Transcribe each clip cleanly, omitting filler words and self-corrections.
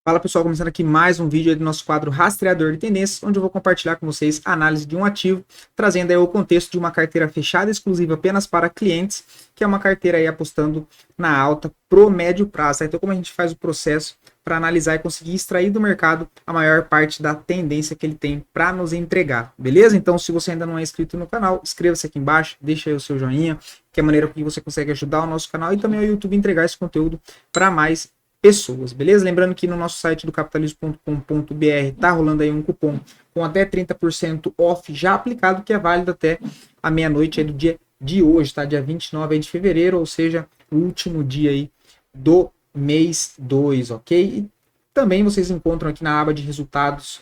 Fala pessoal, começando aqui mais um vídeo do nosso quadro Rastreador de Tendências, onde eu vou compartilhar com vocês a análise de um ativo, trazendo aí o contexto de uma carteira fechada exclusiva apenas para clientes, que é uma carteira aí apostando na alta pro médio prazo. Tá? Então como a gente faz o processo para analisar e conseguir extrair do mercado a maior parte da tendência que ele tem para nos entregar, beleza? Então se você ainda não é inscrito no canal, inscreva-se aqui embaixo, deixa aí o seu joinha, que é a maneira que você consegue ajudar o nosso canal e também o YouTube entregar esse conteúdo para mais pessoas, beleza? Lembrando que no nosso site do capitalismo.com.br tá rolando aí um cupom com até 30% off já aplicado, que é válido até a meia-noite aí do dia de hoje, tá? Dia 29 aí de fevereiro, ou seja, o último dia aí do mês 2, ok? E também vocês encontram aqui na aba de resultados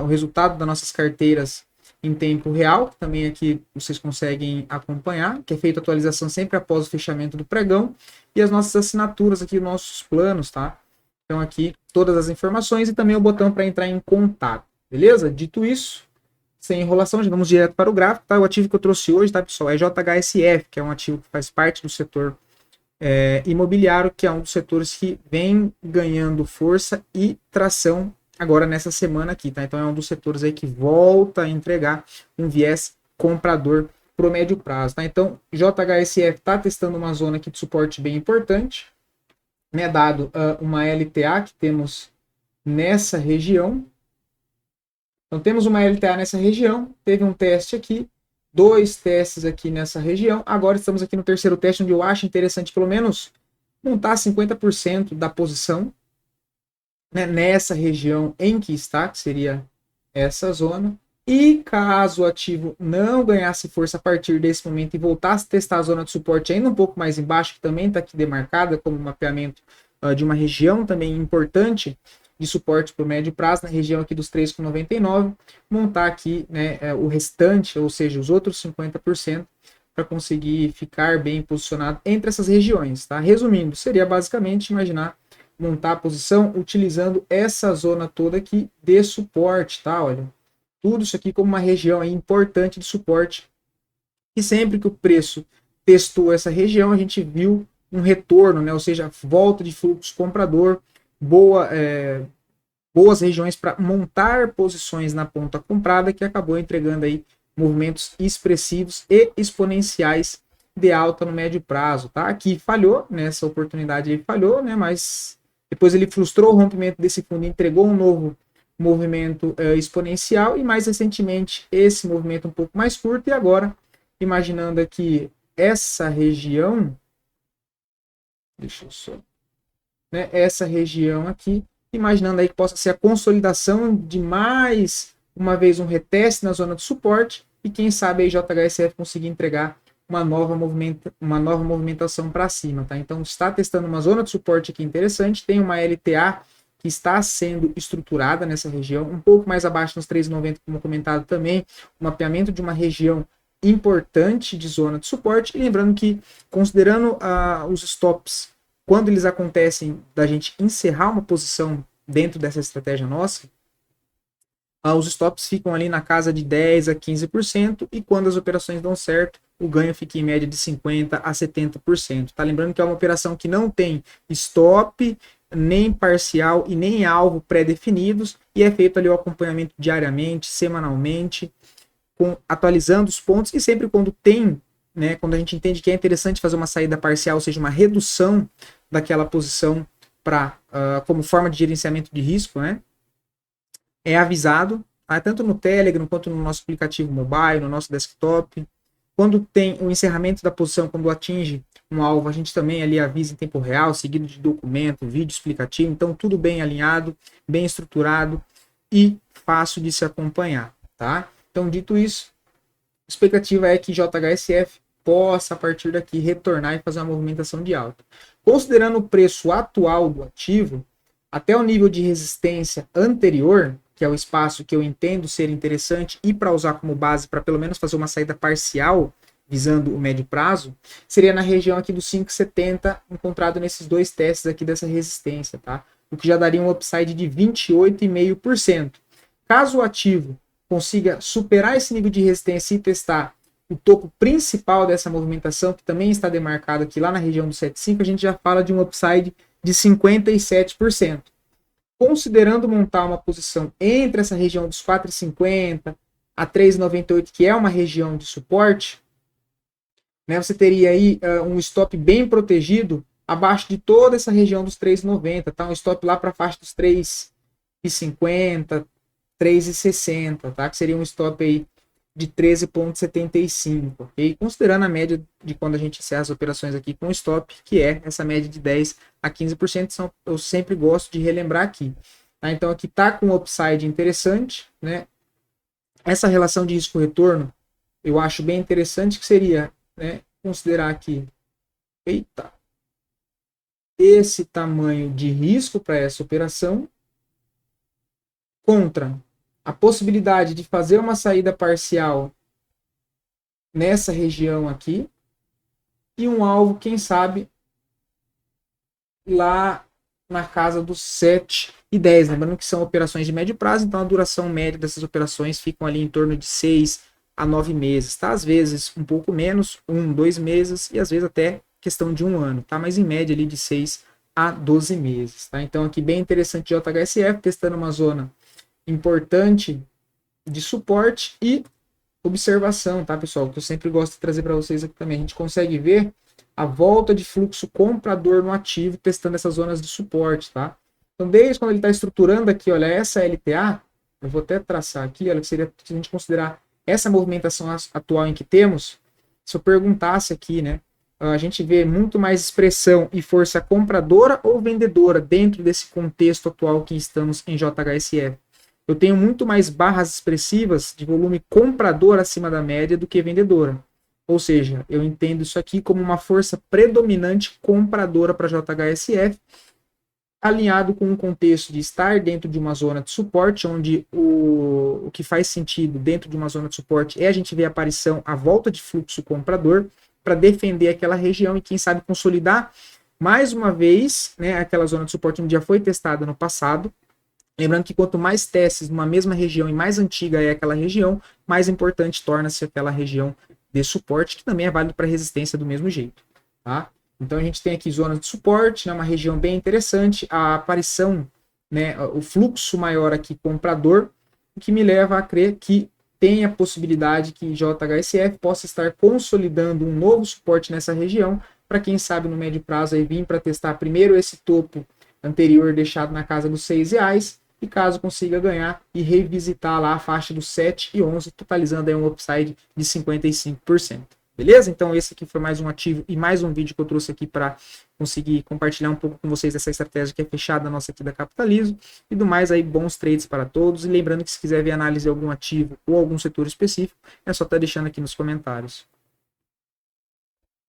o resultado das nossas carteiras em tempo real, que também aqui vocês conseguem acompanhar, que é feita atualização sempre após o fechamento do pregão, e as nossas assinaturas aqui, nossos planos, tá? Então aqui todas as informações e também o botão para entrar em contato, beleza? Dito isso, sem enrolação, já vamos direto para o gráfico, tá? O ativo que eu trouxe hoje, tá, pessoal, é JHSF, que é um ativo que faz parte do setor imobiliário, que é um dos setores que vem ganhando força e tração agora nessa semana aqui, tá? Então é um dos setores aí que volta a entregar um viés comprador pro médio prazo, tá? Então JHSF está testando uma zona aqui de suporte bem importante, né? Dado uma LTA que temos nessa região. Então temos uma LTA nessa região, teve um teste aqui, dois testes aqui nessa região. Agora estamos aqui no terceiro teste, onde eu acho interessante pelo menos montar 50% da posição, né, nessa região em que está, que seria essa zona. E caso o ativo não ganhasse força a partir desse momento e voltasse a testar a zona de suporte ainda um pouco mais embaixo, que também está aqui demarcada como mapeamento de uma região também importante de suporte para o médio prazo, na região aqui dos 3,99, montar aqui, né, o restante, ou seja, os outros 50%, para conseguir ficar bem posicionado entre essas regiões. Tá? Resumindo, seria basicamente imaginar montar a posição utilizando essa zona toda aqui de suporte, tá? Olha, tudo isso aqui como uma região aí importante de suporte, e sempre que o preço testou essa região, a gente viu um retorno, né? Ou seja, volta de fluxo comprador, boas regiões para montar posições na ponta comprada, que acabou entregando aí movimentos expressivos e exponenciais de alta no médio prazo, tá? Aqui falhou, nessa oportunidade ele falhou, né? Mas depois ele frustrou o rompimento desse fundo e entregou um novo movimento exponencial, e mais recentemente esse movimento um pouco mais curto, e agora imaginando aqui essa região, deixa eu só, né, essa região aqui, imaginando aí que possa ser a consolidação de mais uma vez um reteste na zona de suporte, e quem sabe aí JHSF conseguir entregar uma nova movimentação para cima, tá? Então está testando uma zona de suporte aqui interessante, tem uma LTA que está sendo estruturada nessa região, um pouco mais abaixo nos 3,90, como comentado também, o mapeamento de uma região importante de zona de suporte, e lembrando que, considerando os stops, quando eles acontecem da gente encerrar uma posição dentro dessa estratégia nossa, os stops ficam ali na casa de 10 a 15%, e quando as operações dão certo, o ganho fica em média de 50 a 70%. Tá lembrando que é uma operação que não tem stop, nem parcial e nem alvo pré-definidos, e é feito ali o acompanhamento diariamente, semanalmente, atualizando os pontos, e sempre quando tem, né, quando a gente entende que é interessante fazer uma saída parcial, ou seja, uma redução daquela posição para como forma de gerenciamento de risco, né, é avisado, tá? Tanto no Telegram quanto no nosso aplicativo mobile, no nosso desktop. Quando tem o encerramento da posição, quando atinge um alvo, a gente também ali avisa em tempo real, seguido de documento, vídeo explicativo. Então, tudo bem alinhado, bem estruturado e fácil de se acompanhar, tá? Então, dito isso, a expectativa é que JHSF possa, a partir daqui, retornar e fazer uma movimentação de alta. Considerando o preço atual do ativo, até o nível de resistência anterior, que é o espaço que eu entendo ser interessante e para usar como base para pelo menos fazer uma saída parcial visando o médio prazo, seria na região aqui dos 5,70 encontrado nesses dois testes aqui dessa resistência, tá? O que já daria um upside de 28,5%. Caso o ativo consiga superar esse nível de resistência e testar o topo principal dessa movimentação, que também está demarcado aqui lá na região do 7,5, a gente já fala de um upside de 57%. considerando montar uma posição entre essa região dos 4,50 a 3,98, que é uma região de suporte, né, você teria aí um stop bem protegido abaixo de toda essa região dos 3,90, tá? Um stop lá para a faixa dos 3,50, 3,60, tá? Que seria um stop aí de 13,75, ok? Considerando a média de quando a gente encerra as operações aqui com stop, que é essa média de 10 a 15%, eu sempre gosto de relembrar aqui. Tá? Então aqui tá com um upside interessante, né? Essa relação de risco-retorno eu acho bem interessante, que seria, né, considerar aqui, eita, esse tamanho de risco para essa operação contra a possibilidade de fazer uma saída parcial nessa região aqui e um alvo, quem sabe, lá na casa dos 7,10. Lembrando que são operações de médio prazo, então a duração média dessas operações ficam ali em torno de 6 a 9 meses, tá? Às vezes um pouco menos, 1, 2 meses, e às vezes até questão de 1 ano, tá? Mas em média ali de 6 a 12 meses, tá? Então aqui bem interessante JHSF, testando uma zona importante de suporte e observação, tá, pessoal? Que eu sempre gosto de trazer para vocês aqui também. A gente consegue ver a volta de fluxo comprador no ativo, testando essas zonas de suporte, tá? Então, desde quando ele está estruturando aqui, olha, essa LTA, eu vou até traçar aqui, olha, que seria se a gente considerar essa movimentação atual em que temos, se eu perguntasse aqui, né, a gente vê muito mais expressão e força compradora ou vendedora dentro desse contexto atual que estamos em JHSF. Eu tenho muito mais barras expressivas de volume comprador acima da média do que vendedora. Ou seja, eu entendo isso aqui como uma força predominante compradora para JHSF, alinhado com um contexto de estar dentro de uma zona de suporte, onde o que faz sentido dentro de uma zona de suporte é a gente ver a aparição, a volta de fluxo comprador para defender aquela região e, quem sabe, consolidar mais uma vez, né, aquela zona de suporte que já foi testada no passado. Lembrando que quanto mais testes numa mesma região e mais antiga é aquela região, mais importante torna-se aquela região de suporte, que também é válido para resistência do mesmo jeito, tá? Então a gente tem aqui zonas de suporte, né, uma região bem interessante, a aparição, né, o fluxo maior aqui comprador, o que me leva a crer que tem a possibilidade que JHSF possa estar consolidando um novo suporte nessa região, para quem sabe no médio prazo aí vir para testar primeiro esse topo anterior deixado na casa dos R$6, e caso consiga ganhar e revisitar lá a faixa dos 7 e 11, totalizando aí um upside de 55%. Beleza? Então esse aqui foi mais um ativo e mais um vídeo que eu trouxe aqui para conseguir compartilhar um pouco com vocês dessa estratégia que é fechada nossa aqui da Capitalizo. E do mais aí, bons trades para todos. E lembrando que se quiser ver análise de algum ativo ou algum setor específico, é só estar deixando aqui nos comentários.